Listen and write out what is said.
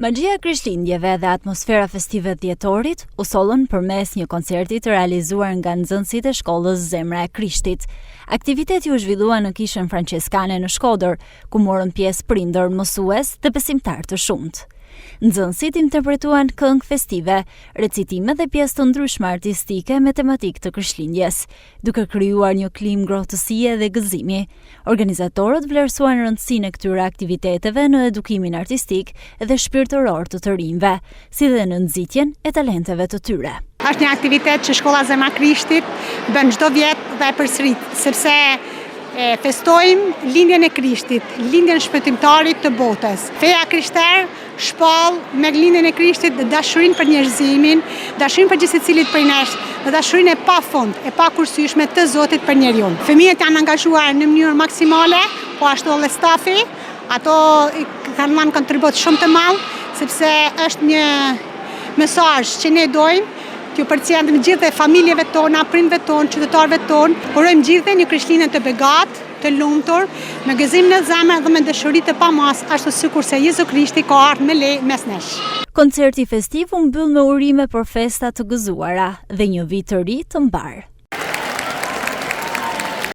Magjia e Krishtlindjeve dhe atmosfera festive të dhjetorit u sollën përmes një koncerti të realizuar nga nxënësit e shkollës Zemra e Krishtit. Aktiviteti u zhvillua në kishën franceskane në Shkodër, ku morën pjesë prindër, mësues dhe besimtar të shumtë. Nxënësit interpretuan këngë festive, recitime dhe pjesë të ndryshme artistike me tematikë të Krishtlindjes, duke krijuar një klim ngrohtësie dhe gëzimi. Organizatorët vlerësuan rëndësinë e këtyre aktiviteteve në edukimin artistik dhe shpirtëror të rinjve, si dhe në nxitjen e talenteve të tyre. Është një aktivitet që Shkolla Zemra e Krishtit bën çdo vit dhe e përsërit, sepse festojmë lindjen e Krishtit, lindjen e shpëtimtarit të botës. Feja krishtere shpall me lindjen e Krishtit dhe dashurinë për njerëzimin, dashurinë për çdo secilit prej nesh, dhe dashurinë e pafund, e pakursyeshme të Zotit për njeriu. Fëmijët janë angazhuar në mënyrë maksimale, po ashtu edhe stafi, ato kanë dhënë kontribut shumë të madh, sepse është një mesazh që ne dojmë t'ju përcjellim gjithë familjeve tona, prindëve tonë, qytetarëve tonë. Urojmë gjithë një Krishtlindje të begatë, të lumtur, me gëzim në zemër dhe me dashuri të pamas, ashtu sikur se Jezu Krishti ka ardhur me lejë mes nesh. Koncerti festiv u mbyll me urime për festa të gëzuara dhe një vit të ri të mbar.